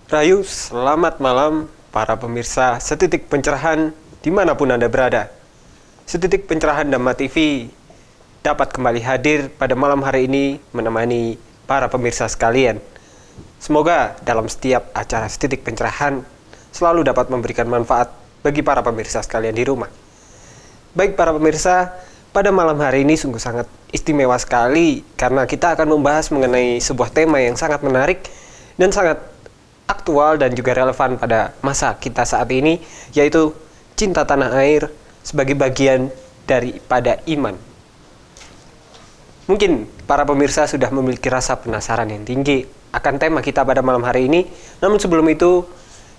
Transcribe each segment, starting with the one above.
Rayu, selamat malam para pemirsa Setitik Pencerahan dimanapun Anda berada. Setitik Pencerahan Dhamma TV dapat kembali hadir pada malam hari ini menemani para pemirsa sekalian. Semoga dalam setiap acara Setitik Pencerahan selalu dapat memberikan manfaat bagi para pemirsa sekalian di rumah. Baik para pemirsa, pada malam hari ini sungguh sangat istimewa sekali karena kita akan membahas mengenai sebuah tema yang sangat menarik dan sangat aktual dan juga relevan pada masa kita saat ini, yaitu cinta tanah air sebagai bagian daripada iman. Mungkin para pemirsa sudah memiliki rasa penasaran yang tinggi akan tema kita pada malam hari ini. Namun sebelum itu,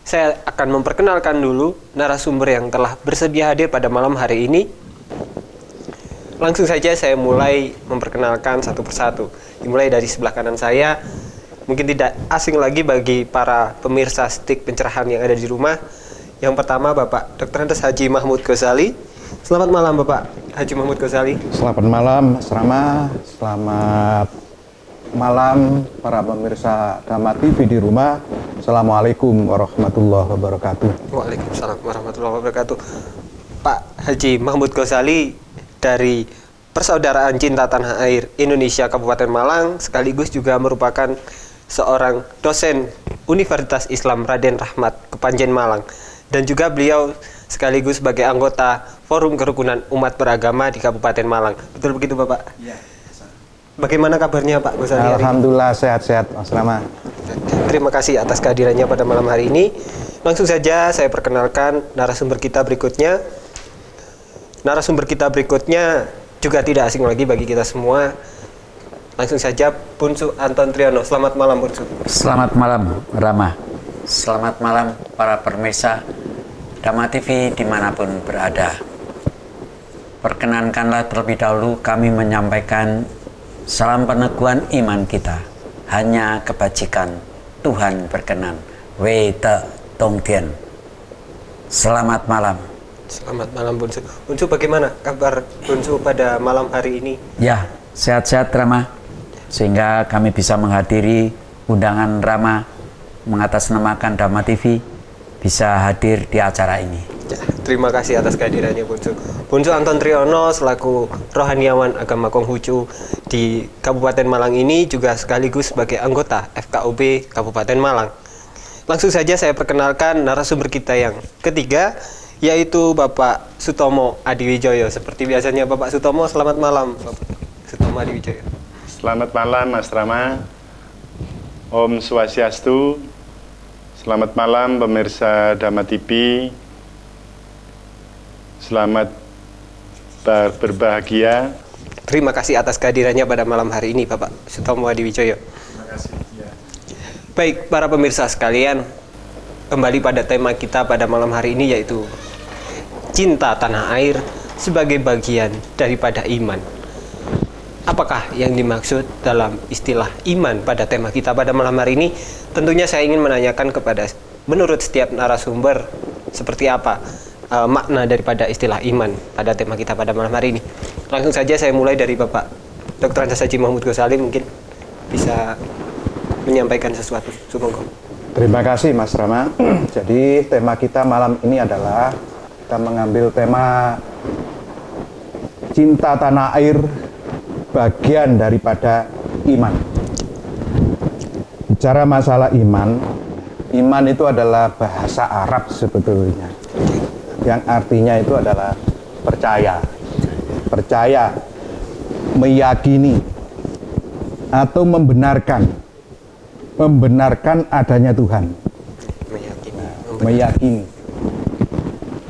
saya akan memperkenalkan dulu narasumber yang telah bersedia hadir pada malam hari ini. Langsung saja saya mulai memperkenalkan satu persatu. Dimulai dari sebelah kanan saya. Mungkin tidak asing lagi bagi para pemirsa Setitik Pencerahan yang ada di rumah. Yang pertama Bapak Dr. Andes Haji Mahmud Ghazali. Selamat malam Bapak Haji Mahmud Ghazali. Selamat malam Mas Rama. Selamat malam para pemirsa Dhamma TV di rumah. Assalamualaikum warahmatullahi wabarakatuh. Waalaikumsalam warahmatullahi wabarakatuh. Pak Haji Mahmud Ghazali dari Persaudaraan Cinta Tanah Air Indonesia Kabupaten Malang, sekaligus juga merupakan seorang dosen Universitas Islam Raden Rahmat Kepanjen Malang, dan juga beliau sekaligus sebagai anggota Forum Kerukunan Umat Beragama di Kabupaten Malang. Betul begitu Bapak? Ya. Bagaimana kabarnya Pak Ghazali? Alhamdulillah sehat-sehat Mas Rama. Terima kasih atas kehadirannya pada malam hari ini. Langsung saja saya perkenalkan narasumber kita berikutnya. Narasumber kita berikutnya juga tidak asing lagi bagi kita semua. Langsung saja Bunsu Anton Triyono. Selamat malam Bunsu. Selamat malam Rama. Selamat malam para pemirsa Dhamma TV dimanapun berada. Perkenankanlah terlebih dahulu kami menyampaikan salam peneguhan iman kita. Hanya kebajikan Tuhan berkenan. Wei Te Tong Tien. Selamat malam. Selamat malam Bunsu. Bunsu, bagaimana kabar Bunsu pada malam hari ini? Ya, sehat-sehat Rama. Sehingga kami bisa menghadiri undangan Rama mengatasnamakan Dhamma TV, bisa hadir di acara ini. Ya, terima kasih atas kehadirannya Bunsu. Bunsu Anton Triyono selaku rohaniawan agama Konghucu di Kabupaten Malang ini juga sekaligus sebagai anggota FKUB Kabupaten Malang. Langsung saja saya perkenalkan narasumber kita yang ketiga, yaitu Bapak Sutomo Adiwijoyo. Seperti biasanya Bapak Sutomo, selamat malam Bapak Sutomo Adiwijoyo. Selamat malam Mas Rama. Om Swastiastu. Selamat malam pemirsa Dhamma TV. Selamat berbahagia. Terima kasih atas kehadirannya pada malam hari ini Bapak Sutomo Adiwijoyo. Terima kasih. Ya. Baik para pemirsa sekalian, kembali pada tema kita pada malam hari ini, yaitu cinta tanah air sebagai bagian daripada iman. Apakah yang dimaksud dalam istilah iman pada tema kita pada malam hari ini? Tentunya saya ingin menanyakan kepada menurut setiap narasumber seperti apa makna daripada istilah iman pada tema kita pada malam hari ini. Langsung saja saya mulai dari Bapak Dr. Andes Haji Mahmud Ghazali, mungkin bisa menyampaikan sesuatu. Sumangga. Terima kasih Mas Rama. Jadi tema kita malam ini adalah kita mengambil tema cinta tanah air bagian daripada iman. Bicara masalah iman, iman itu adalah bahasa Arab sebetulnya, yang artinya itu adalah percaya. Percaya, meyakini atau membenarkan adanya Tuhan. Meyakini.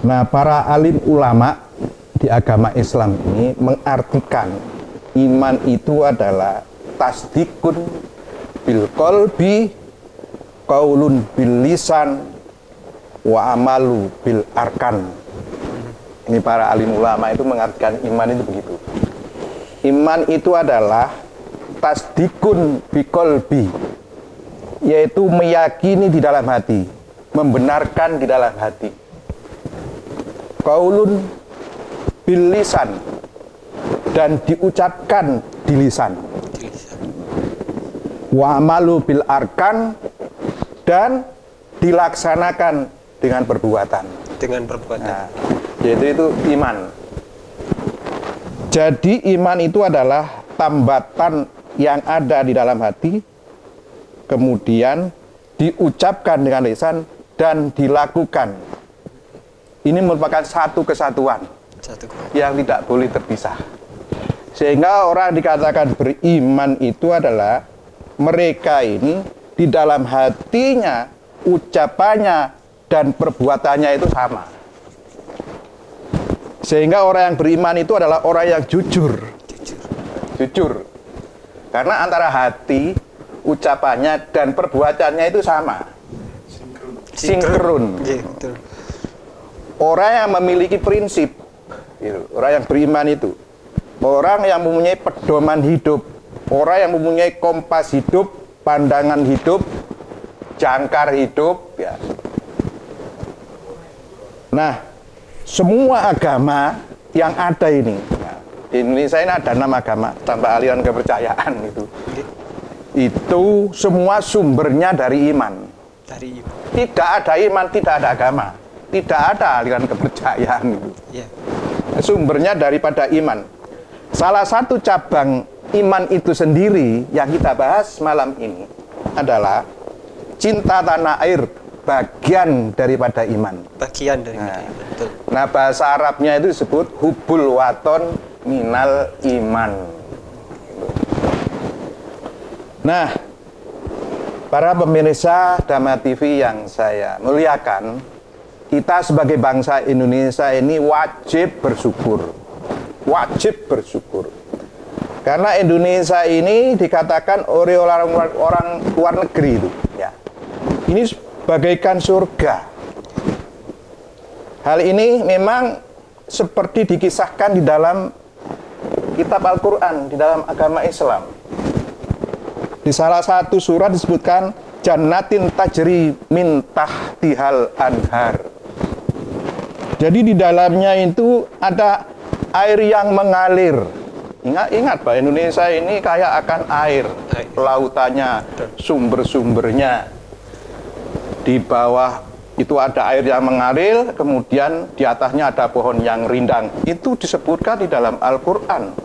Nah, para alim ulama di agama Islam ini mengartikan iman itu adalah tasdikun bil qalbi, qaulun bil lisan, wa amalu bil arkan. Ini para alim ulama itu mengartikan iman itu begitu. Iman itu adalah tasdikun bil qalbi, yaitu meyakini di dalam hati, membenarkan di dalam hati. Qaulun bil lisan, dan diucapkan di lisan. Wa amalu bil arkan, dan dilaksanakan dengan perbuatan. Dengan perbuatan. Nah, yaitu itu iman. Jadi iman itu adalah tambatan yang ada di dalam hati, kemudian diucapkan dengan lisan dan dilakukan. Ini merupakan satu kesatuan yang tidak boleh terpisah. Sehingga orang dikatakan beriman itu adalah mereka ini di dalam hatinya, ucapannya dan perbuatannya itu sama. Sehingga orang yang beriman itu adalah orang yang jujur. Jujur. Karena antara hati, ucapannya dan perbuatannya itu sama. Sinkron. Orang yang memiliki prinsip, orang yang beriman itu, orang yang mempunyai pedoman hidup, orang yang mempunyai kompas hidup, pandangan hidup, jangkar hidup, ya. Nah, semua agama yang ada ini, di Indonesia ini ada 6 agama tanpa aliran kepercayaan itu semua sumbernya dari iman. Tidak ada iman, tidak ada agama, tidak ada aliran kepercayaan itu. Sumbernya daripada iman. Salah satu cabang iman itu sendiri yang kita bahas malam ini adalah cinta tanah air, bagian daripada iman. Bagian daripada iman, betul. Nah, bahasa Arabnya itu disebut hubul waton minal iman. Nah, para pemirsa Dhamma TV yang saya muliakan, kita sebagai bangsa Indonesia ini wajib bersyukur. Wajib bersyukur. Karena Indonesia ini dikatakan oleh orang luar negeri itu, ya. Ini bagaikan surga. Hal ini memang seperti dikisahkan di dalam kitab Al-Quran, di dalam agama Islam. Di salah satu surat disebutkan jannatin tajri min tahtihal anhar. Jadi di dalamnya itu ada air yang mengalir. Ingat Pak, Indonesia ini kaya akan air. Lautannya, sumber-sumbernya. Di bawah itu ada air yang mengalir, kemudian di atasnya ada pohon yang rindang. Itu disebutkan di dalam Al-Quran.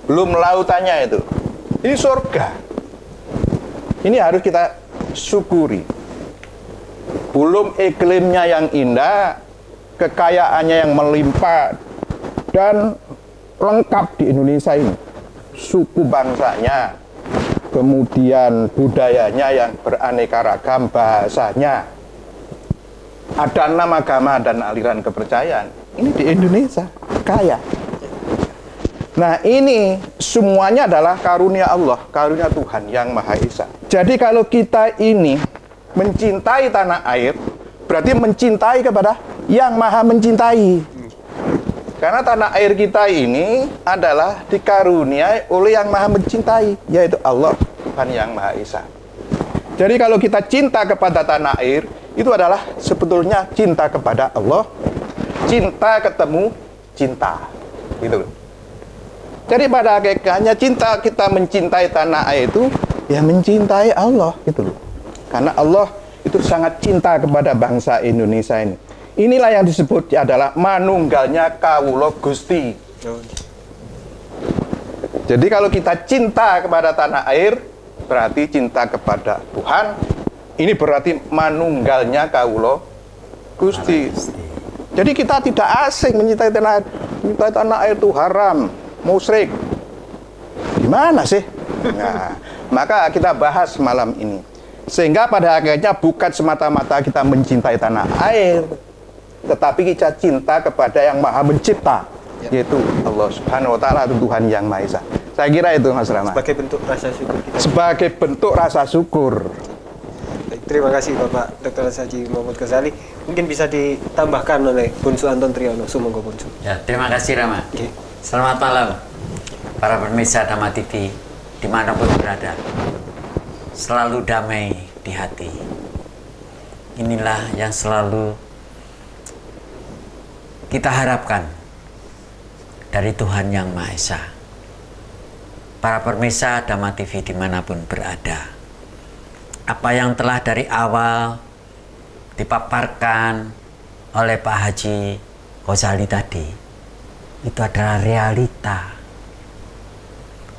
Belum lautannya itu. Ini surga. Ini harus kita syukuri. Belum iklimnya yang indah, kekayaannya yang melimpah, dan lengkap di Indonesia ini. Suku bangsanya, kemudian budayanya yang beraneka ragam, bahasanya. Ada 6 agama dan aliran kepercayaan. Ini di Indonesia, kaya. Nah, ini semuanya adalah karunia Allah, karunia Tuhan yang Maha Esa. Jadi kalau kita ini mencintai tanah air, berarti mencintai kepada yang Maha mencintai. Karena tanah air kita ini adalah dikaruniai oleh yang Maha mencintai, yaitu Allah, Tuhan yang Maha Esa. Jadi kalau kita cinta kepada tanah air, itu adalah sebetulnya cinta kepada Allah, cinta ketemu cinta. Gitu. Jadi pada hakikatnya cinta kita mencintai tanah air itu ya mencintai Allah gitu loh. Karena Allah itu sangat cinta kepada bangsa Indonesia ini. Inilah yang disebut adalah manunggalnya kawula Gusti. Jadi kalau kita cinta kepada tanah air, berarti cinta kepada Tuhan. Ini berarti manunggalnya kawula Gusti. Jadi kita tidak asing mencintai tanah air. Mencintai tanah air itu haram, musyrik. Gimana sih? Nah, maka kita bahas malam ini. Sehingga pada akhirnya bukan semata-mata kita mencintai tanah air, tetapi kita cinta kepada yang Maha Mencipta, yaitu Allah Subhanahu wa Ta'ala, Tuhan yang Maha Esa. Saya kira itu, Mas Rama. Sebagai bentuk rasa syukur kita. Sebagai bentuk rasa syukur. Baik, terima kasih Bapak Dr. Haji Muhammad Ghazali. Mungkin bisa ditambahkan oleh Bonsu Anton Triyono. Sumangga Bonsu. Ya, terima kasih Rama. Okay. Selamat malam para pemirsa Dhamma TV dimanapun berada. Selalu damai di hati. Inilah yang selalu kita harapkan dari Tuhan yang Maha Esa. Para pemirsa Dhamma TV dimanapun berada, apa yang telah dari awal dipaparkan oleh Pak Haji Ghazali tadi itu adalah realita.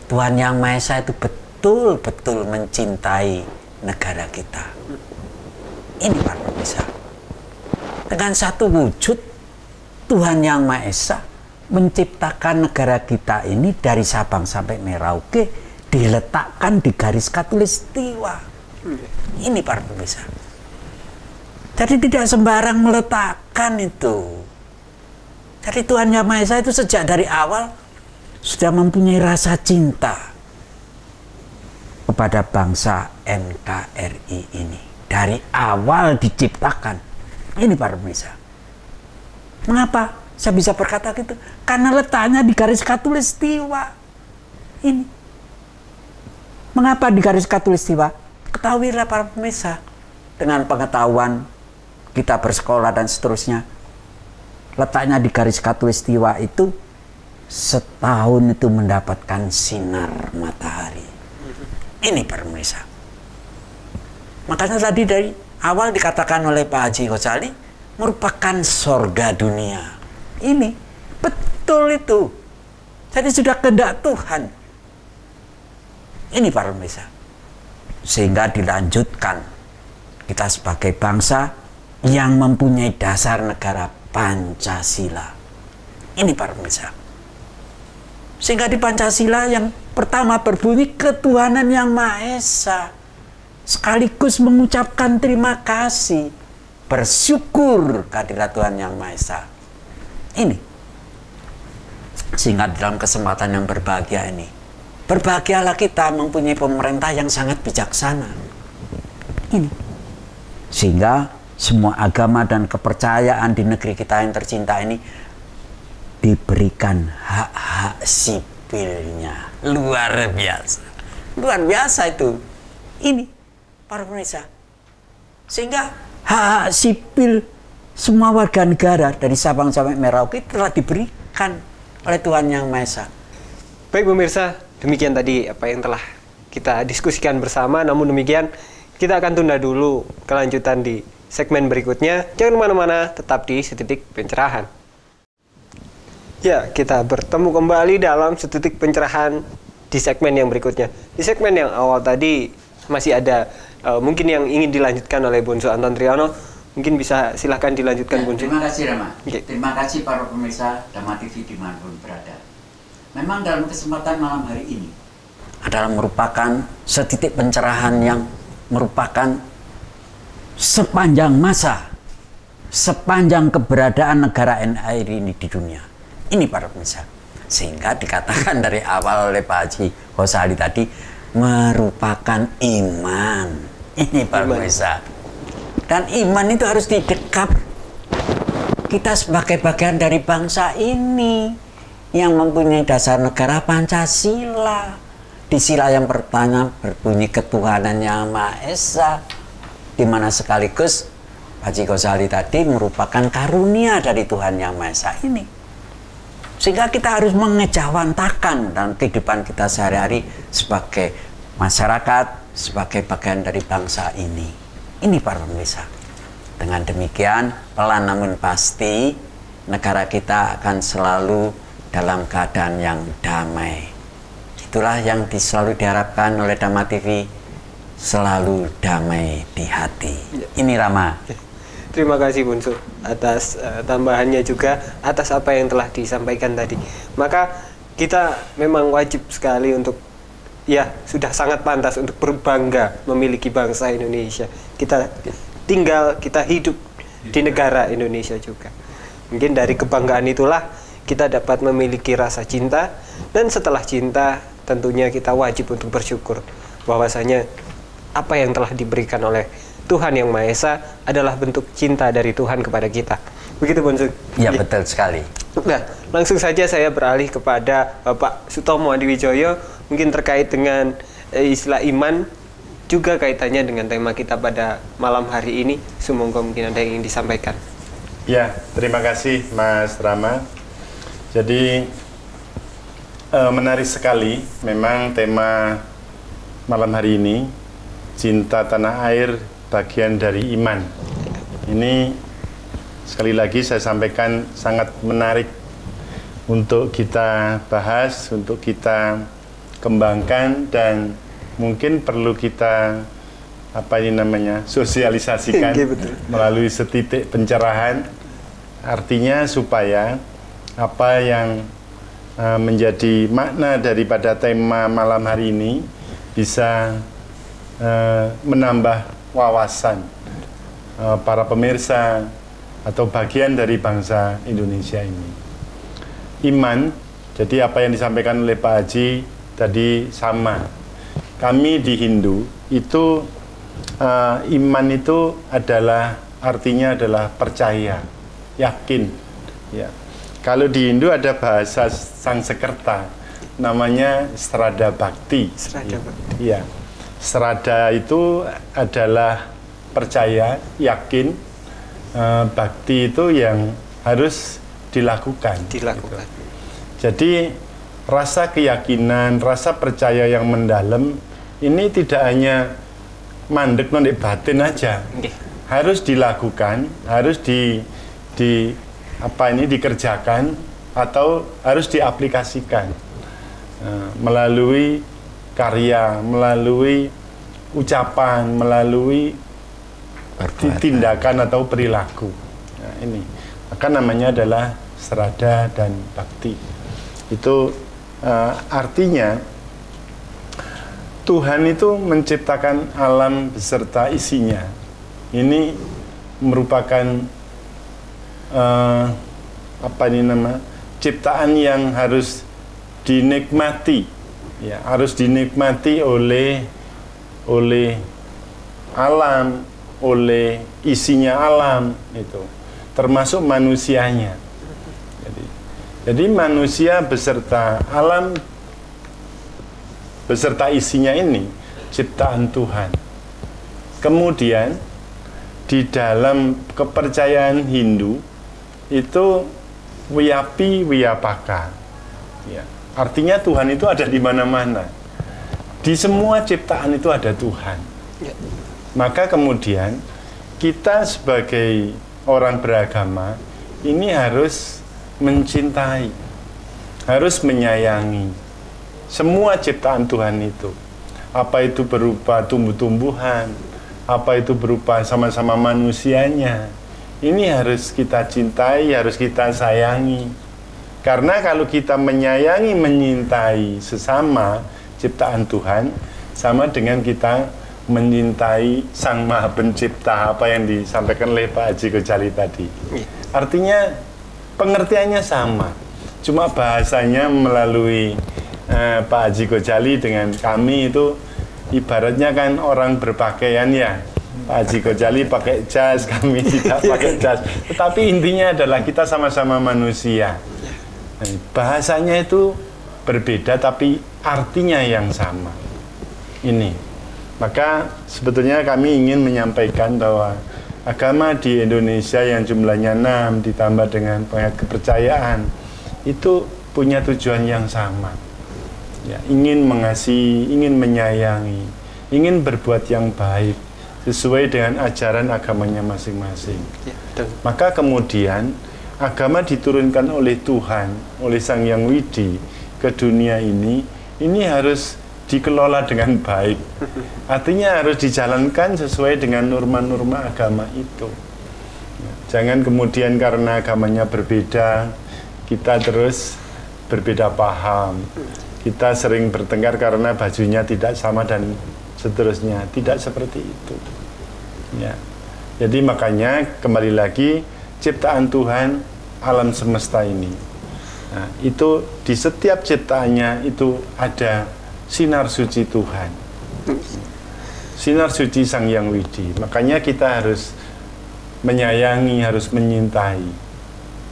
Tuhan Yang Maha Esa itu betul-betul mencintai negara kita. Ini para pemirsa. Dengan satu wujud, Tuhan Yang Maha Esa menciptakan negara kita ini dari Sabang sampai Merauke, diletakkan di garis khatulistiwa. Ini para pemirsa. Jadi tidak sembarang meletakkan itu. Jadi Tuhan Yang Maha Esa itu sejak dari awal sudah mempunyai rasa cinta kepada bangsa NKRI ini. Dari awal diciptakan. Ini para pemirsa. Mengapa saya bisa berkata gitu? Karena letaknya di garis khatulistiwa. Ini. Mengapa di garis khatulistiwa? Ketahuilah para pemirsa. Dengan pengetahuan kita bersekolah dan seterusnya. Letaknya di garis khatulistiwa itu setahun itu mendapatkan sinar matahari. Ini para pemirsa. Makanya tadi dari awal dikatakan oleh Pak Haji Ghazali merupakan sorga dunia. Ini betul itu. Jadi sudah kehendak Tuhan. Ini para pemirsa. Sehingga dilanjutkan kita sebagai bangsa yang mempunyai dasar negara Pancasila. Ini para pemirsa. Sehingga di Pancasila yang pertama berbunyi ketuhanan yang Maha Esa. Sekaligus mengucapkan terima kasih, bersyukur kehadirat Tuhan Yang Maha Esa. Ini. Sehingga dalam kesempatan yang berbahagia ini, berbahagialah kita mempunyai pemerintah yang sangat bijaksana. Ini. Sehingga semua agama dan kepercayaan di negeri kita yang tercinta ini diberikan hak-hak sipilnya. Luar biasa. Luar biasa itu. Ini para pemirsa. Sehingga hak-hak sipil semua warga negara dari Sabang sampai Merauke telah diberikan oleh Tuhan Yang Maha Esa. Baik pemirsa, demikian tadi apa yang telah kita diskusikan bersama. Namun demikian, kita akan tunda dulu kelanjutan di segmen berikutnya. Jangan kemana-mana, tetap di Setitik Pencerahan. Ya, kita bertemu kembali dalam Setitik Pencerahan di segmen yang berikutnya. Di segmen yang awal tadi masih ada mungkin yang ingin dilanjutkan oleh Bonsu Anton Triyono. Mungkin bisa silahkan dilanjutkan, ya, Bonsu. Terima kasih, Rama. Okay. Terima kasih para pemirsa Dhamma TV dimanapun berada. Memang dalam kesempatan malam hari ini adalah merupakan setitik pencerahan yang merupakan sepanjang masa, sepanjang keberadaan negara NKRI ini di dunia. Ini para pemirsa. Sehingga dikatakan dari awal oleh Pak Haji Ghazali tadi merupakan iman. Ini para pemirsa. Dan iman itu harus didekap. Kita sebagai bagian dari bangsa ini yang mempunyai dasar negara Pancasila. Di sila yang pertama berbunyi ketuhanan Yang Maha Esa, di mana sekaligus Haji Ghazali tadi merupakan karunia dari Tuhan Yang Maha Esa ini. Sehingga kita harus mengejawantakan dalam kehidupan kita sehari-hari sebagai masyarakat, sebagai bagian dari bangsa ini. Ini para pemirsa. Dengan demikian, pelan namun pasti, negara kita akan selalu dalam keadaan yang damai. Itulah yang selalu diharapkan oleh Dhamma TV, selalu damai di hati. Ini Rama. Terima kasih Bonsu atas tambahannya juga, atas apa yang telah disampaikan tadi. Maka kita memang wajib sekali untuk, ya sudah sangat pantas untuk berbangga memiliki bangsa Indonesia. Kita tinggal, kita hidup di negara Indonesia juga. Mungkin dari kebanggaan itulah kita dapat memiliki rasa cinta, dan setelah cinta tentunya kita wajib untuk bersyukur bahwasanya apa yang telah diberikan oleh Tuhan Yang Maha Esa adalah bentuk cinta dari Tuhan kepada kita. Begitu Bonsu? Ya, betul sekali. Nah, langsung saja saya beralih kepada Bapak Sutomo Adiwijoyo, mungkin terkait dengan istilah iman, juga kaitannya dengan tema kita pada malam hari ini. Semoga mungkin ada yang ingin disampaikan. Ya, terima kasih Mas Rama. Jadi menarik sekali memang tema malam hari ini, cinta tanah air bagian dari iman. Ini sekali lagi saya sampaikan sangat menarik untuk kita bahas, untuk kita kembangkan, dan mungkin perlu kita sosialisasikan melalui setitik pencerahan. Artinya supaya apa yang menjadi makna daripada tema malam hari ini bisa menambah wawasan para pemirsa atau bagian dari bangsa Indonesia ini. Iman, jadi apa yang disampaikan oleh Pak Haji tadi sama. Kami di Hindu itu iman itu adalah artinya adalah percaya, yakin. Ya. Kalau di Hindu ada bahasa Sanskerta namanya Sraddha Bhakti. Sraddha Bhakti. Iya. Sraddha itu adalah percaya, yakin. Bhakti itu yang harus dilakukan. Gitu. Jadi rasa keyakinan, rasa percaya yang mendalam ini tidak hanya mandek nondek batin aja. Harus dilakukan, harus dikerjakan atau harus diaplikasikan melalui karya, melalui ucapan, melalui tindakan atau perilaku. Nah, ini maka namanya adalah Sraddha dan Bhakti. Itu artinya Tuhan itu menciptakan alam beserta isinya. Ini merupakan ciptaan yang harus dinikmati, ya, harus dinikmati oleh alam, oleh isinya alam itu, termasuk manusianya. Jadi manusia beserta alam beserta isinya ini ciptaan Tuhan. Kemudian di dalam kepercayaan Hindu itu wiyapi wiyapaka, ya, artinya Tuhan itu ada di mana-mana. Di semua ciptaan itu ada Tuhan. Maka kemudian kita sebagai orang beragama ini harus mencintai, harus menyayangi semua ciptaan Tuhan itu. Apa itu berupa tumbuh-tumbuhan, apa itu berupa sama-sama manusianya. Ini harus kita cintai, harus kita sayangi. Karena kalau kita menyayangi, menyintai sesama ciptaan Tuhan, sama dengan kita menyintai Sang Maha Pencipta, apa yang disampaikan oleh Pak Haji Ghazali tadi. Artinya pengertiannya sama, cuma bahasanya melalui Pak Haji Ghazali dengan kami itu ibaratnya kan orang berpakaian, ya. Pak Haji Ghazali pakai jas, kami tidak pakai jas. Tetapi intinya adalah kita sama-sama manusia. Bahasanya itu berbeda tapi artinya yang sama. Ini. Maka sebetulnya kami ingin menyampaikan bahwa agama di Indonesia yang jumlahnya 6 ditambah dengan kepercayaan itu punya tujuan yang sama. Ya, ingin mengasihi, ingin menyayangi, ingin berbuat yang baik sesuai dengan ajaran agamanya masing-masing. Maka kemudian agama diturunkan oleh Tuhan, oleh Sang Hyang Widi ke dunia ini harus dikelola dengan baik. Artinya harus dijalankan sesuai dengan norma-norma agama itu. Jangan kemudian karena agamanya berbeda, kita terus berbeda paham. Kita sering bertengkar karena bajunya tidak sama dan seterusnya. Tidak seperti itu. Ya. Jadi makanya kembali lagi ciptaan Tuhan alam semesta ini. Nah, itu di setiap ciptaannya itu ada sinar suci Tuhan. Sinar suci Sang Hyang Widi. Makanya kita harus menyayangi, harus menyintai.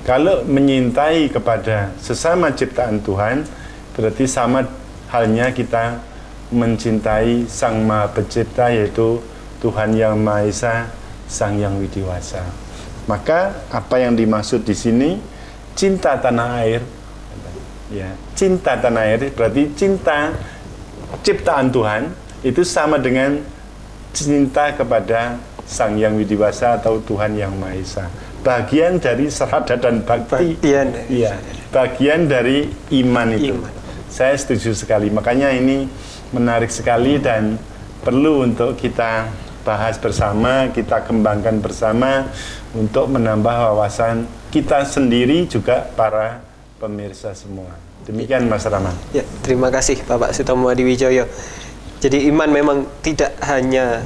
Kalau menyintai kepada sesama ciptaan Tuhan, berarti sama halnya kita mencintai Sang Maha Pencipta, yaitu Tuhan Yang Maha Esa, Sang Hyang Widiwasa. Maka apa yang dimaksud di sini cinta tanah air, ya, cinta tanah air berarti cinta ciptaan Tuhan itu sama dengan cinta kepada Sang Hyang Widiwasa atau Tuhan Yang Maha Esa. Bagian dari serada dan bakti. Iya, bagian dari iman itu. Saya setuju sekali. Makanya ini menarik sekali dan perlu untuk kita bahas bersama, kita kembangkan bersama untuk menambah wawasan kita sendiri juga para pemirsa semua. Demikian Mas Rahman. Ya, terima kasih Bapak Sutomo Hadiwijoyo. Jadi iman memang tidak hanya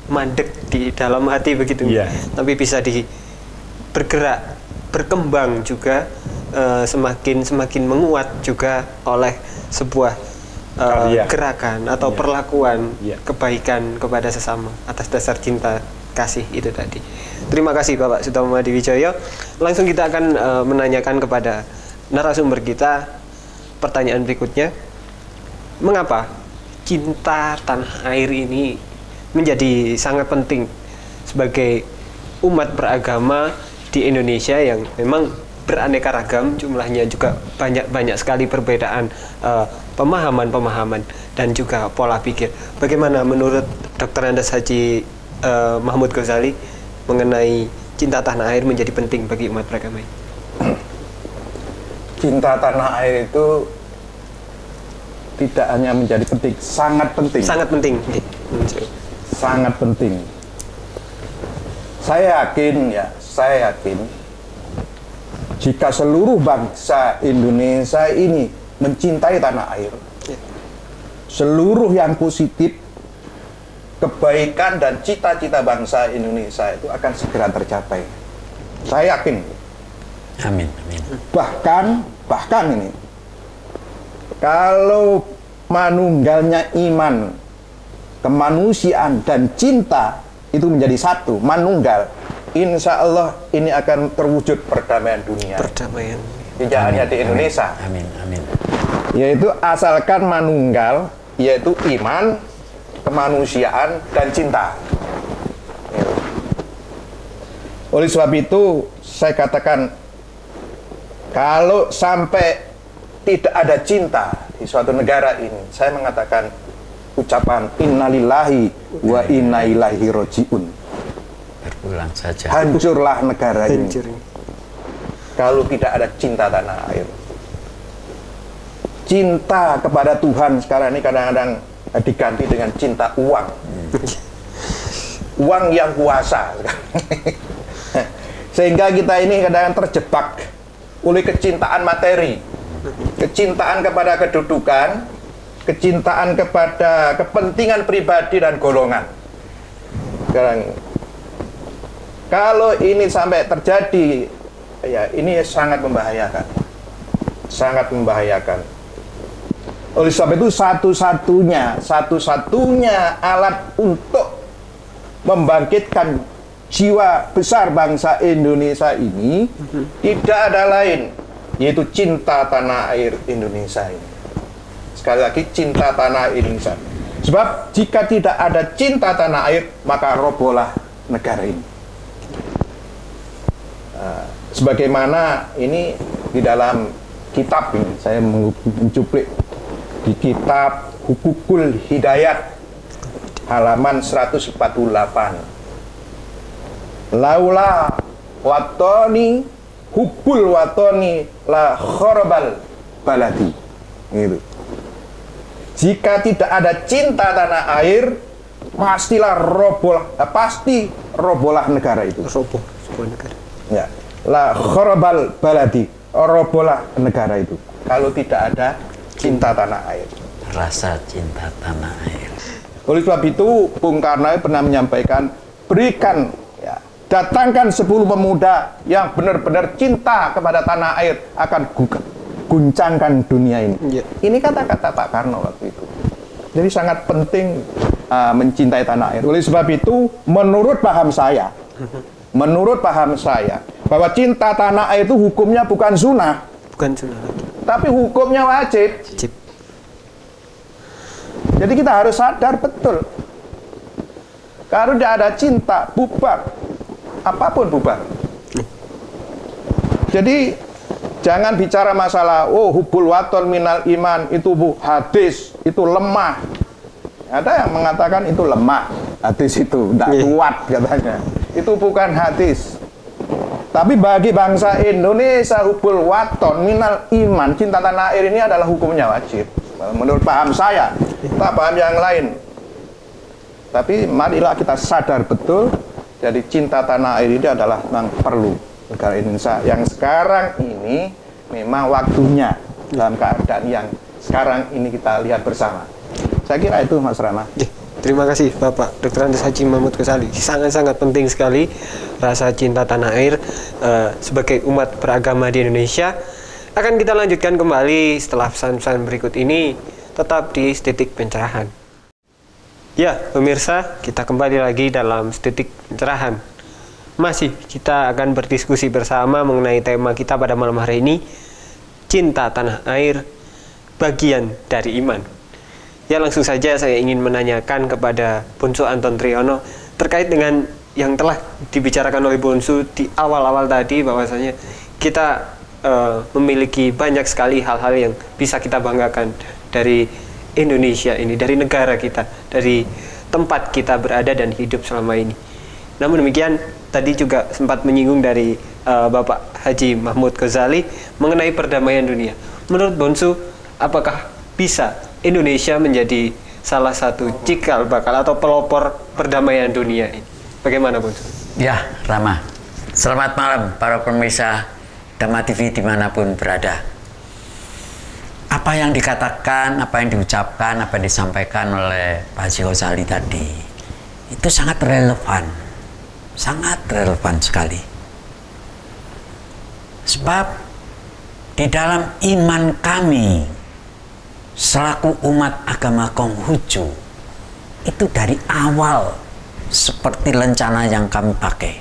mandek di dalam hati begitu, tapi bisa bergerak, berkembang juga, semakin menguat juga oleh sebuah gerakan atau perlakuan kebaikan kepada sesama atas dasar cinta kasih itu tadi. Terima kasih Bapak Sutomo Hadiwijoyo. Langsung kita akan menanyakan kepada narasumber kita pertanyaan berikutnya. Mengapa cinta tanah air ini menjadi sangat penting sebagai umat beragama di Indonesia yang memang beraneka ragam, jumlahnya juga banyak sekali perbedaan pemahaman dan juga pola pikir. Bagaimana menurut Dr. Andes Haji Mahmud Ghazali mengenai cinta tanah air menjadi penting bagi umat beragama ini? Cinta tanah air itu tidak hanya menjadi penting, sangat penting. Sangat penting. Sangat penting. Saya yakin jika seluruh bangsa Indonesia ini mencintai tanah air, seluruh yang positif, kebaikan dan cita-cita bangsa Indonesia itu akan segera tercapai. Saya yakin. Amin. Bahkan ini, kalau manunggalnya iman, kemanusiaan dan cinta itu menjadi satu, manunggal, insya Allah ini akan terwujud perdamaian dunia. Perdamaian. Tidak hanya di Indonesia. Amin. Yaitu asalkan manunggal, yaitu iman, kemanusiaan dan cinta. Oleh sebab itu saya katakan, kalau sampai tidak ada cinta di suatu negara ini, saya mengatakan ucapan innalillahi wa inna ilaihi rojiun. Berulang saja. Hancurlah negara ini. Kalau tidak ada cinta tanah air. Cinta kepada Tuhan sekarang ini kadang-kadang diganti dengan cinta uang. Uang yang kuasa. Sehingga kita ini kadang-kadang terjebak oleh kecintaan materi, kecintaan kepada kedudukan, kecintaan kepada kepentingan pribadi dan golongan. Sekarang kalau ini sampai terjadi, ya ini sangat membahayakan. Sangat membahayakan. Oleh sebab itu satu-satunya alat untuk membangkitkan jiwa besar bangsa Indonesia ini tidak ada lain, yaitu cinta tanah air Indonesia ini. Sekali lagi, cinta tanah air Indonesia. Sebab jika tidak ada cinta tanah air, maka robohlah negara ini. Sebagaimana ini di dalam kitab ini, saya mencuplik di kitab Hukukul Hidayat halaman 148. Laula watoni hubbul watoni la khorabal baladi. Gitu. Jika tidak ada cinta tanah air, pasti robohlah negara itu. Roboh sebuah negara. Ya, la khorabal baladi, robohlah negara itu. Kalau tidak ada cinta tanah air. Rasa cinta tanah air. Oleh sebab itu, Bung Karno pernah menyampaikan, berikan, ya, datangkan 10 pemuda yang benar-benar cinta kepada tanah air, akan guncangkan dunia ini. Ini kata-kata Pak Karno waktu itu. Jadi sangat penting mencintai tanah air. Oleh sebab itu, menurut paham saya, bahwa cinta tanah air itu hukumnya bukan sunnah. Bukan sunnah lagi. Tapi hukumnya wajib. Jadi kita harus sadar betul. Kalau tidak ada cinta, bubar. Apapun bubar. Jadi jangan bicara masalah, hubbul waton minal iman, itu hadis, itu lemah. Ada yang mengatakan itu lemah. Hadis itu tidak kuat katanya. Itu bukan hadis. Tapi bagi bangsa Indonesia, hubul waton minal iman, cinta tanah air ini adalah hukumnya wajib. Menurut paham saya, tak paham yang lain. Tapi marilah kita sadar betul, jadi cinta tanah air ini adalah memang perlu negara Indonesia yang sekarang ini memang waktunya dalam keadaan yang sekarang ini kita lihat bersama. Saya kira itu Mas Rama. Terima kasih Bapak Dr. Andes Haji Mahmud Ghazali. Sangat-sangat penting sekali rasa cinta tanah air sebagai umat beragama di Indonesia. Akan kita lanjutkan kembali setelah pesan-pesan berikut ini, tetap di Setitik Pencerahan. Ya, pemirsa, kita kembali lagi dalam Setitik Pencerahan. Masih kita akan berdiskusi bersama mengenai tema kita pada malam hari ini, cinta tanah air, bagian dari iman. Ya, langsung saja saya ingin menanyakan kepada Bonsu Anton Triyono terkait dengan yang telah dibicarakan oleh Bonsu di awal-awal tadi, bahwasanya kita memiliki banyak sekali hal-hal yang bisa kita banggakan dari Indonesia ini, dari negara kita, dari tempat kita berada dan hidup selama ini. Namun demikian, tadi juga sempat menyinggung dari Bapak Haji Mahmud Ghazali mengenai perdamaian dunia. Menurut Bonsu, apakah bisa Indonesia menjadi salah satu cikal bakal atau pelopor perdamaian dunia ini? Bagaimana, Bonsu? Ya, Rama. Selamat malam para pemirsa Dhamma TV dimanapun berada. Apa yang dikatakan, apa yang diucapkan, apa yang disampaikan oleh Pak Haji Ghazali tadi, itu sangat relevan sekali. Sebab di dalam iman kami selaku umat agama Konghucu, itu dari awal seperti lencana yang kami pakai.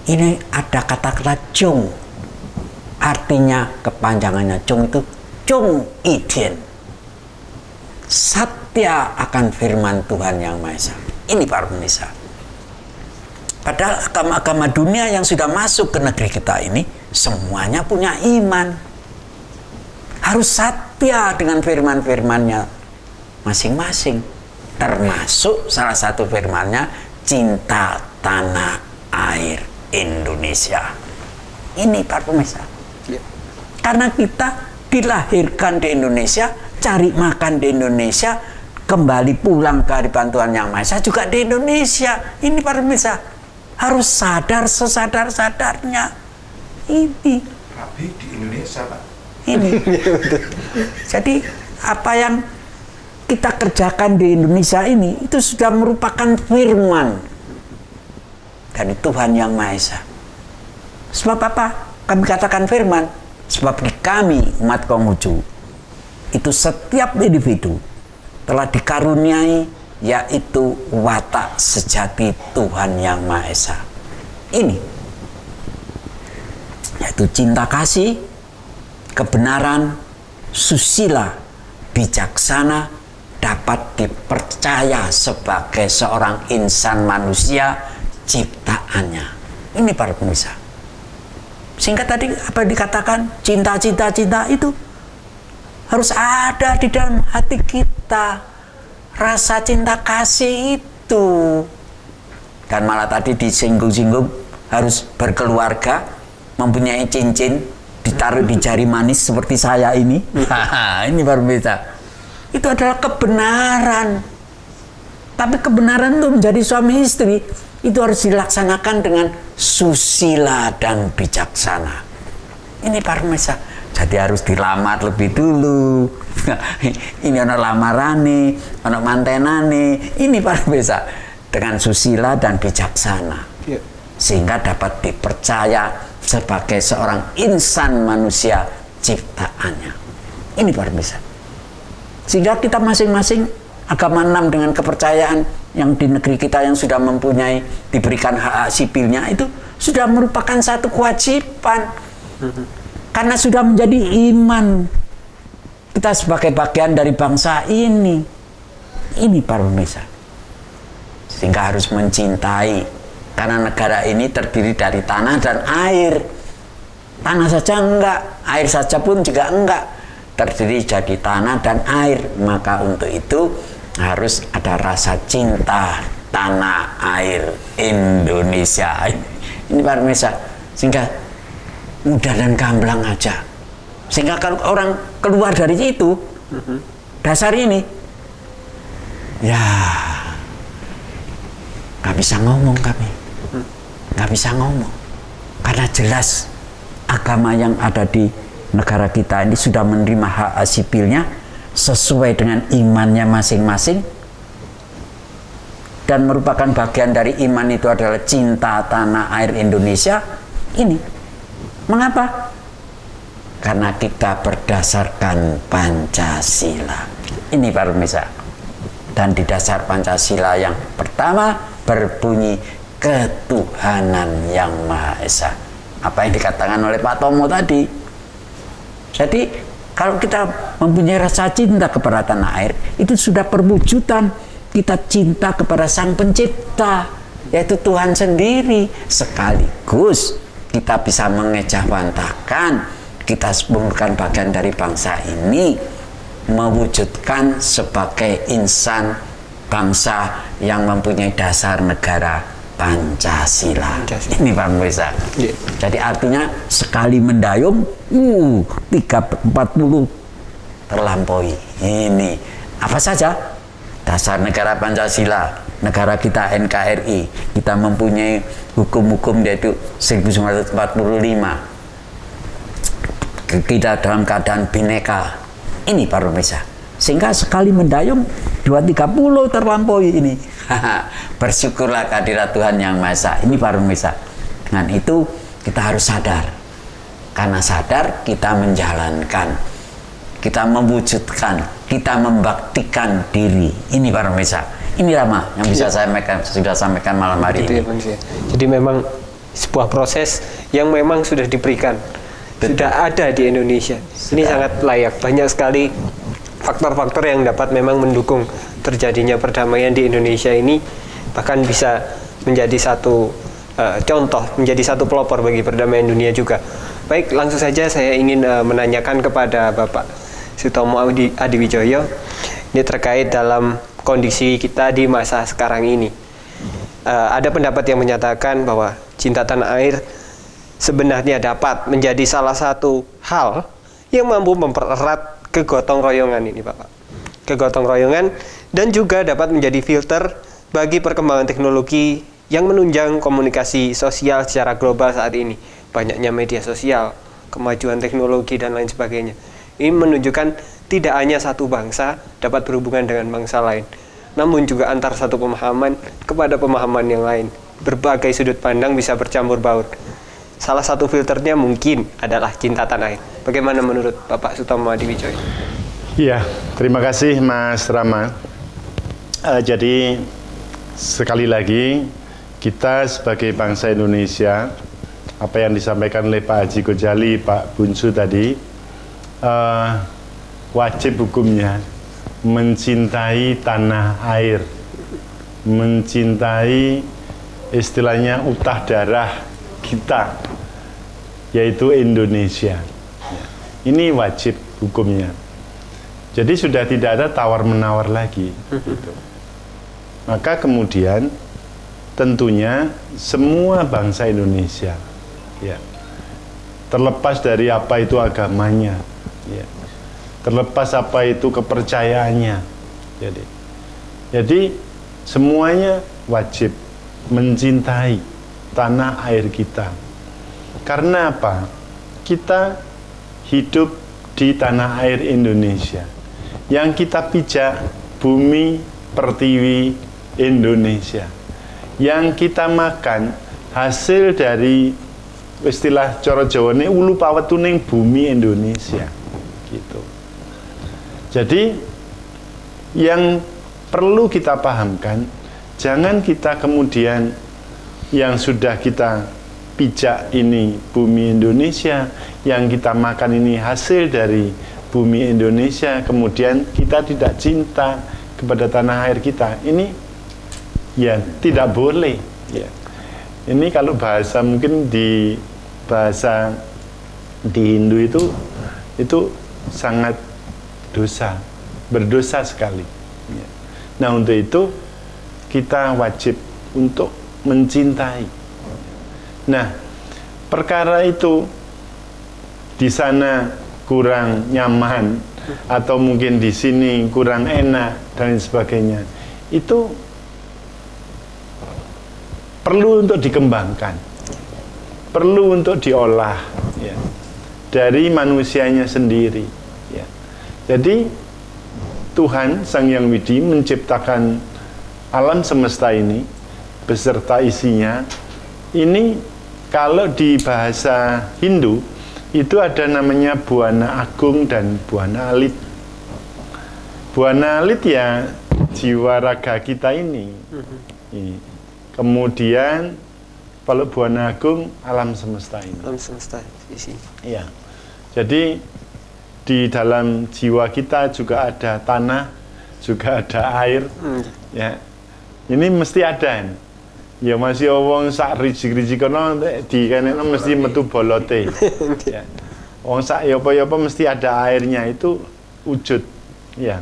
Ini ada kata-kata Chung, artinya kepanjangannya Chung itu Chung Idien, satya akan firman Tuhan Yang Maha Esa. Ini para pemirsa. Padahal agama-agama dunia yang sudah masuk ke negeri kita ini semuanya punya iman, harus satya dengan firman-firmannya masing-masing, termasuk salah satu firmannya cinta tanah air Indonesia. Ini para pemirsa. Karena kita dilahirkan di Indonesia, cari makan di Indonesia, kembali pulang ke hadirat Tuhan Yang Maha Esa juga di Indonesia. Ini para pemirsa, harus sadar sesadar-sadarnya. Ini Rabi di Indonesia, Pak. Ini. Jadi apa yang kita kerjakan di Indonesia ini itu sudah merupakan firman dari Tuhan Yang Maha Esa. Sebab apa kami katakan firman? Sebab di kami umat Konghucu itu setiap individu telah dikaruniai yaitu watak sejati Tuhan Yang Maha Esa. Ini yaitu cinta kasih, kebenaran, susila, bijaksana, dapat dipercaya sebagai seorang insan manusia ciptaannya. Ini para pemirsa. Sehingga tadi apa dikatakan cinta itu harus ada di dalam hati kita, rasa cinta kasih itu. Dan malah tadi disinggung-singgung harus berkeluarga, mempunyai cincin, ditaruh di jari manis seperti saya ini. Ini baru beda. Itu adalah kebenaran. Tapi kebenaran itu menjadi suami istri itu harus dilaksanakan dengan susila dan bijaksana. Ini para pemirsa. Jadi harus dilamar lebih dulu. Ini anak lamarane, anak mantenane. Ini para pemirsa, dengan susila dan bijaksana, sehingga dapat dipercaya sebagai seorang insan manusia ciptaannya. Ini para pemirsa. Sehingga kita masing-masing agama 6 dengan kepercayaan yang di negeri kita yang sudah mempunyai diberikan hak sipilnya itu sudah merupakan satu kewajiban. Karena sudah menjadi iman kita sebagai bagian dari bangsa ini. Ini para pemirsa. Sehingga harus mencintai, karena negara ini terdiri dari tanah dan air. Tanah saja enggak, air saja pun juga enggak. Terdiri jadi tanah dan air. Maka untuk itu harus ada rasa cinta tanah air Indonesia. Ini para pemirsa, sehingga mudah dan gamblang aja. Sehingga kalau orang keluar dari itu, dasar ini, ya nggak bisa ngomong kami, nggak bisa ngomong, karena jelas agama yang ada di negara kita ini sudah menerima hak sipilnya sesuai dengan imannya masing-masing, dan merupakan bagian dari iman itu adalah cinta tanah air Indonesia ini. Mengapa? Karena kita berdasarkan Pancasila. Ini para pemirsa. Dan di dasar Pancasila yang pertama berbunyi ketuhanan yang Maha Esa. Apa yang dikatakan oleh Pak Tomo tadi. Jadi kalau kita mempunyai rasa cinta kepada tanah air, itu sudah perwujudan kita cinta kepada Sang Pencipta, yaitu Tuhan sendiri. Sekaligus kita bisa mengejawantahkan, kita bukan bagian dari bangsa ini, mewujudkan sebagai insan bangsa yang mempunyai dasar negara Pancasila. Ini Pak Mirza. Jadi artinya sekali mendayung 40 terlampaui. Ini apa saja? Dasar negara Pancasila, negara kita NKRI, kita mempunyai hukum-hukum yaitu 1945. Kita dalam keadaan bineka. Ini para pemirsa. Sehingga sekali mendayung 230 terlampaui ini. Bersyukurlah kehadirat Tuhan Yang Maha Esa. Ini para pemirsa. Dengan itu kita harus sadar. Karena sadar kita menjalankan, kita mewujudkan, kita membaktikan diri. Ini para pemirsa. Ini Rama yang bisa saya sudah sampaikan malam hari ini. Ya, jadi memang sebuah proses yang memang sudah diberikan, sudah ada di Indonesia. Ini sangat layak. Banyak sekali faktor-faktor yang dapat memang mendukung terjadinya perdamaian di Indonesia ini, bahkan bisa menjadi satu contoh, menjadi satu pelopor bagi perdamaian dunia juga. Baik, langsung saja saya ingin menanyakan kepada Bapak Sutomo Adiwijoyo, ini terkait dalam kondisi kita di masa sekarang ini. Ada pendapat yang menyatakan bahwa cinta tanah air sebenarnya dapat menjadi salah satu hal yang mampu mempererat kegotong royongan ini, Bapak. Kegotong royongan, dan juga dapat menjadi filter bagi perkembangan teknologi yang menunjang komunikasi sosial secara global saat ini. Banyaknya media sosial, kemajuan teknologi, dan lain sebagainya. Ini menunjukkan tidak hanya satu bangsa dapat berhubungan dengan bangsa lain, namun juga antar satu pemahaman kepada pemahaman yang lain. Berbagai sudut pandang bisa bercampur baur. Salah satu filternya mungkin adalah cinta tanah air. Bagaimana menurut Bapak Sutomo Adiwijoyo? Iya, terima kasih Mas Rama. Jadi sekali lagi kita sebagai bangsa Indonesia, apa yang disampaikan oleh Pak Haji Gojali, Pak Bunsu tadi, wajib hukumnya mencintai tanah air, mencintai istilahnya utah darah kita, yaitu Indonesia. Ini wajib hukumnya. Jadi sudah tidak ada tawar-menawar lagi. Gitu. Maka kemudian tentunya semua bangsa Indonesia, ya, terlepas dari apa itu agamanya, ya, terlepas apa itu kepercayaannya, jadi semuanya wajib mencintai tanah air kita. Karena apa? Kita hidup di tanah air Indonesia. Yang kita pijak bumi pertiwi Indonesia. Yang kita makan hasil dari istilah coro Jawa ini ulu pawetuning bumi Indonesia. Gitu. Jadi yang perlu kita pahamkan, jangan kita kemudian yang sudah kita pijak ini bumi Indonesia, yang kita makan ini hasil dari bumi Indonesia, kemudian kita tidak cinta kepada tanah air kita. Ini ya tidak boleh. Ya. Ini kalau bahasa mungkin di bahasa di Hindu itu sangat dosa, berdosa sekali. Ya. Nah, untuk itu kita wajib untuk mencintai. Nah, perkara itu di sana kurang nyaman atau mungkin di sini kurang enak dan sebagainya, itu perlu untuk dikembangkan, perlu untuk diolah, ya, dari manusianya sendiri, ya. Jadi Tuhan Sang Hyang Widi menciptakan alam semesta ini beserta isinya. Ini kalau di bahasa Hindu itu ada namanya Buana Agung dan Buana Alit. Buana Alit ya jiwa raga kita ini. Kemudian kalau Buana Agung alam semesta ini. Alam semesta isi. Iya. Jadi di dalam jiwa kita juga ada tanah, juga ada air. Ya. Ini mesti ada. Ya masih wong sak riji-riji kono di kene mesti metu bolote. Ya. Wong sak apa-apa mesti ada airnya, itu wujud. Ya.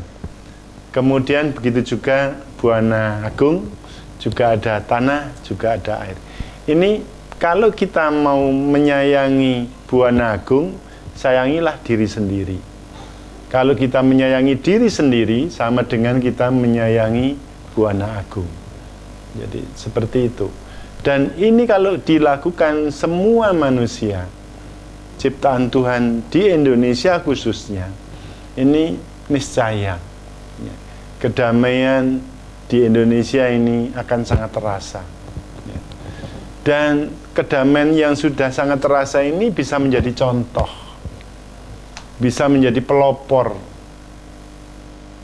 Kemudian begitu juga Buana Agung, juga ada tanah, juga ada air. Ini kalau kita mau menyayangi Buana Agung, sayangilah diri sendiri. Kalau kita menyayangi diri sendiri, sama dengan kita menyayangi Buana Agung. Jadi seperti itu. Dan ini kalau dilakukan semua manusia, ciptaan Tuhan di Indonesia khususnya, ini niscaya kedamaian di Indonesia ini akan sangat terasa. Dan kedamaian yang sudah sangat terasa ini bisa menjadi contoh, bisa menjadi pelopor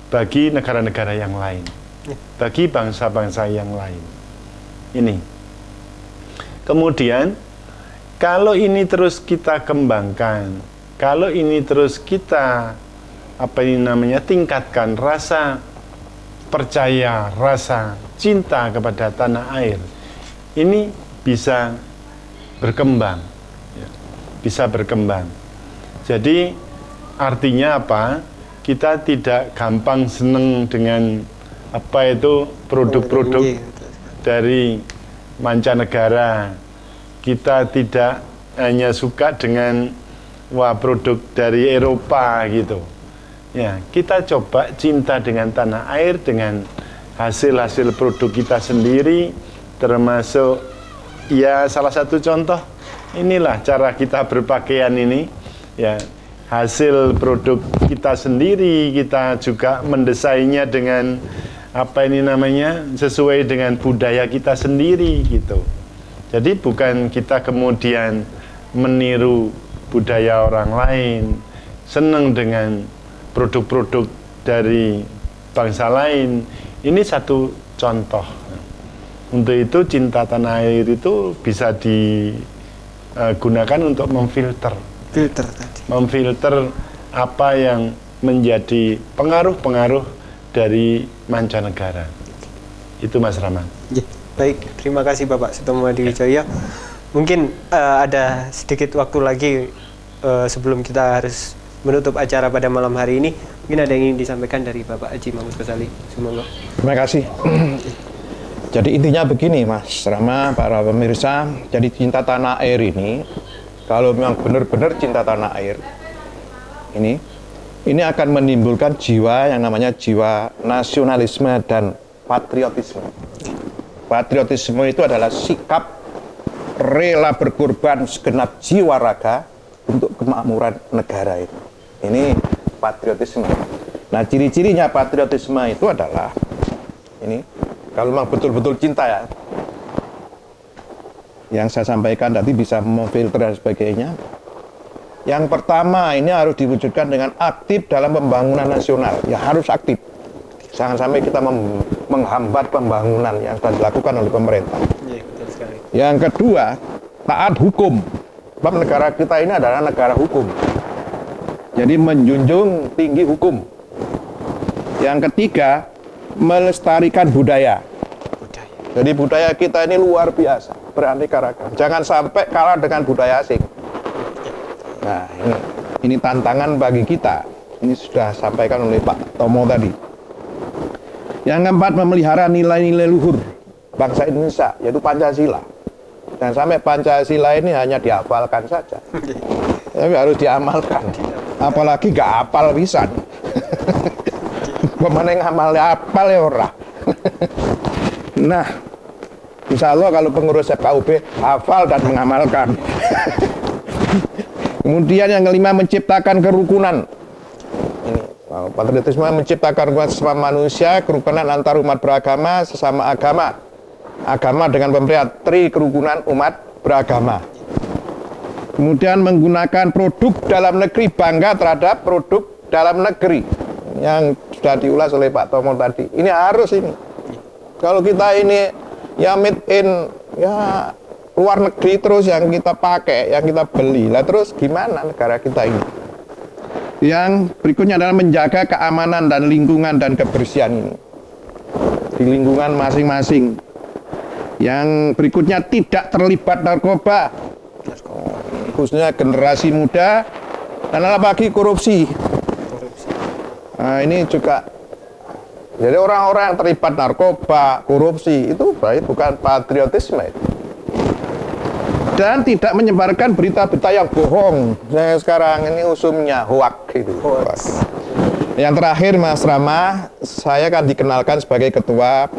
bagi negara-negara yang lain, bagi bangsa-bangsa yang lain. Ini. Kemudian, kalau ini terus kita kembangkan, kalau ini terus kita tingkatkan rasa percaya, rasa cinta kepada tanah air, ini bisa berkembang, ya, bisa berkembang. Jadi artinya apa? Kita tidak gampang seneng dengan produk-produk dari mancanegara. Kita tidak hanya suka dengan produk dari Eropa gitu. Ya, kita coba cinta dengan tanah air, dengan hasil-hasil produk kita sendiri, termasuk ya salah satu contoh inilah cara kita berpakaian ini, ya, hasil produk kita sendiri. Kita juga mendesainnya dengan sesuai dengan budaya kita sendiri gitu. Jadi bukan kita kemudian meniru budaya orang lain, senang dengan produk-produk dari bangsa lain. Ini satu contoh. Untuk itu cinta tanah air itu bisa digunakan untuk memfilter. Memfilter apa yang menjadi pengaruh-pengaruh dari mancanegara. Itu Mas Rahman. Ya, baik, terima kasih Bapak Sutomo Hadiwijaya. Mungkin ada sedikit waktu lagi sebelum kita harus menutup acara pada malam hari ini. Mungkin ada yang ingin disampaikan dari Bapak Haji Mahmud Ghazali. Semoga. Terima kasih. Jadi intinya begini Mas Rama, para pemirsa. Jadi cinta tanah air ini, kalau memang benar-benar cinta tanah air ini akan menimbulkan jiwa yang namanya jiwa nasionalisme dan patriotisme. Patriotisme itu adalah sikap rela berkorban segenap jiwa raga untuk kemakmuran negara itu. Ini patriotisme. Nah, ciri-cirinya patriotisme itu adalah ini, kalau memang betul-betul cinta ya, yang saya sampaikan tadi bisa memfilter dan sebagainya. Yang pertama, ini harus diwujudkan dengan aktif dalam pembangunan nasional. Ya harus aktif. Jangan sampai kita menghambat pembangunan yang sudah dilakukan oleh pemerintah. Ya, betul sekali. Yang kedua, taat hukum. Sebab negara kita ini adalah negara hukum. Jadi menjunjung tinggi hukum. Yang ketiga, melestarikan budaya. Jadi budaya kita ini luar biasa, beraneka ragam. Jangan sampai kalah dengan budaya asing. Nah, ini tantangan bagi kita. Ini sudah sampaikan oleh Pak Tomo tadi. Yang keempat, memelihara nilai-nilai luhur bangsa Indonesia, yaitu Pancasila. Dan sampai Pancasila ini hanya dihafalkan saja, tapi harus diamalkan. Apalagi gak hafal pisan. Kemana ngamal hafal ya ora. Nah, insya Allah kalau pengurus FKUB hafal dan mengamalkan. Kemudian yang kelima, menciptakan kerukunan. Ini patriotisme, menciptakan kerukunan sesama manusia, kerukunan antar umat beragama, sesama agama. Agama dengan pemberian kerukunan umat beragama. Kemudian menggunakan produk dalam negeri, bangga terhadap produk dalam negeri yang sudah diulas oleh Pak Tomo tadi. Ini harus ini. Kalau kita ini ya made in ya luar negeri terus yang kita pakai, yang kita beli, lah terus gimana negara kita ini? Yang berikutnya adalah menjaga keamanan dan lingkungan dan kebersihan ini di lingkungan masing-masing. Yang berikutnya tidak terlibat narkoba, khususnya generasi muda, dan apalagi korupsi. Nah, ini juga, jadi orang-orang yang terlibat narkoba, korupsi, itu berarti bukan patriotisme. Dan tidak menyebarkan berita-berita yang bohong. Nah, sekarang ini usumnya hoak gitu. Yang terakhir, Mas Rama, saya akan dikenalkan sebagai ketua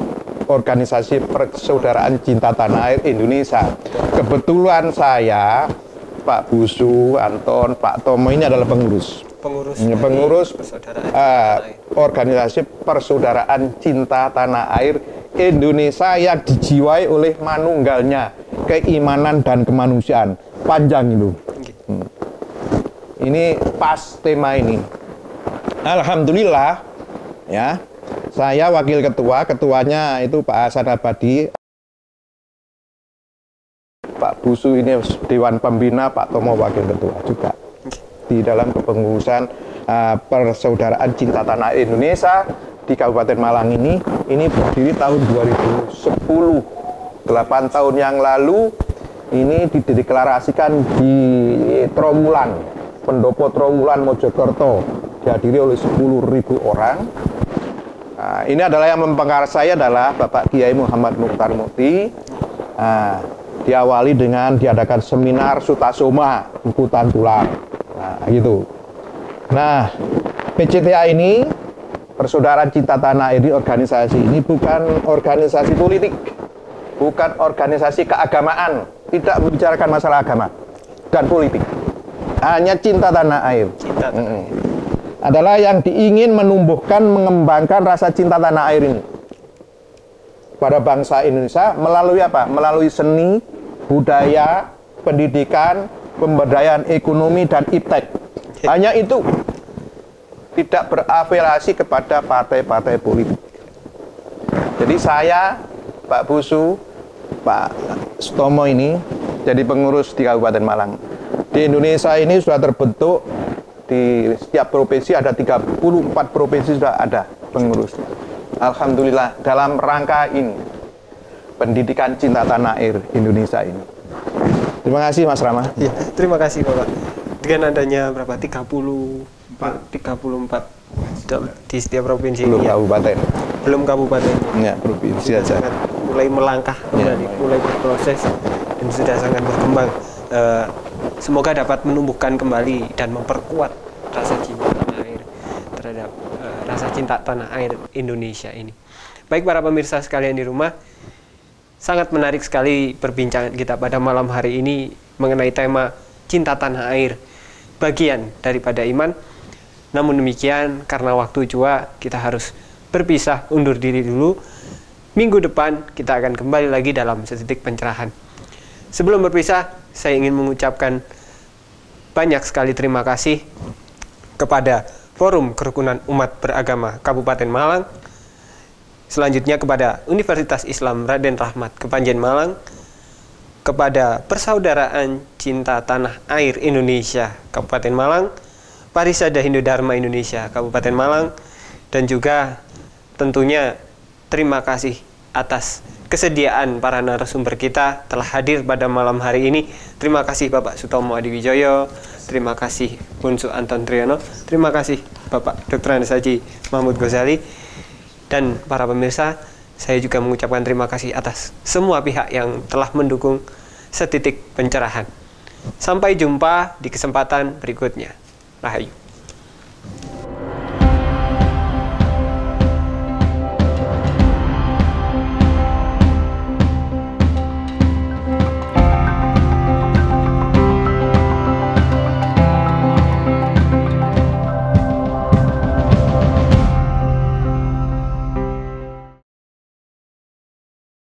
Organisasi Persaudaraan Cinta Tanah Air Indonesia. Kebetulan saya, Pak Busu, Anton, Pak Tomo ini adalah pengurus Organisasi Persaudaraan Cinta Tanah Air Indonesia yang dijiwai oleh manunggalnya keimanan dan kemanusiaan. Panjang itu. Ini pas tema ini. Alhamdulillah ya. Saya wakil ketua, ketuanya itu Pak Hasan Abadi. Pak Busu ini Dewan Pembina, Pak Tomo wakil ketua juga. Di dalam kepengurusan Persaudaraan Cinta Tanah Air Indonesia di Kabupaten Malang ini berdiri tahun 2010. 8 tahun yang lalu ini dideklarasikan di Trawulan, Pendopo Trawulan Mojokerto, dihadiri oleh 10.000 orang. Nah, ini adalah yang mempengaruhi saya adalah Bapak Kiai Muhammad Mukhtar Mukti. Nah, diawali dengan diadakan seminar Sutasoma, Ikutan Tular. Nah, gitu. Nah, PCTA ini, Persaudaraan Cinta Tanah Air, organisasi ini bukan organisasi politik, bukan organisasi keagamaan, tidak membicarakan masalah agama dan politik. Hanya cinta tanah air. Cinta tanah air. Adalah yang diingin menumbuhkan, mengembangkan rasa cinta tanah air ini pada bangsa Indonesia melalui apa? Melalui seni, budaya, pendidikan, pemberdayaan ekonomi, dan iptek. Hanya itu. Tidak berafiliasi kepada partai-partai politik. Jadi saya, Pak Busu, Pak Sutomo ini jadi pengurus di Kabupaten Malang. Di Indonesia ini sudah terbentuk, di setiap provinsi ada 34 provinsi sudah ada pengurusnya. Alhamdulillah dalam rangka ini pendidikan cinta tanah air Indonesia ini. Terima kasih Mas Rama. Ya, terima kasih Bapak. Dengan adanya berapa 34 di setiap provinsi belum ya. Kabupaten. Belum kabupaten. Ya, provinsi aja. Mulai melangkah, Ya. mulai berproses dan sudah sangat berkembang. Semoga dapat menumbuhkan kembali dan memperkuat rasa cinta tanah air terhadap rasa cinta tanah air Indonesia ini. Baik para pemirsa sekalian di rumah, sangat menarik sekali perbincangan kita pada malam hari ini mengenai tema cinta tanah air, bagian daripada iman. Namun demikian, karena waktu jua kita harus berpisah, undur diri dulu. Minggu depan kita akan kembali lagi dalam Setitik Pencerahan. Sebelum berpisah, saya ingin mengucapkan banyak sekali terima kasih kepada Forum Kerukunan Umat Beragama Kabupaten Malang, selanjutnya kepada Universitas Islam Raden Rahmat Kepanjen Malang, kepada Persaudaraan Cinta Tanah Air Indonesia Kabupaten Malang, Parisada Hindu Dharma Indonesia Kabupaten Malang, dan juga tentunya terima kasih atas kesediaan para narasumber kita telah hadir pada malam hari ini. Terima kasih Bapak Sutomo Adiwijoyo, terima kasih Bunsu Anton Triyono, terima kasih Bapak Dr. Andes Haji Mahmud Ghazali. Dan para pemirsa, saya juga mengucapkan terima kasih atas semua pihak yang telah mendukung Setitik Pencerahan. Sampai jumpa di kesempatan berikutnya. Rahayu.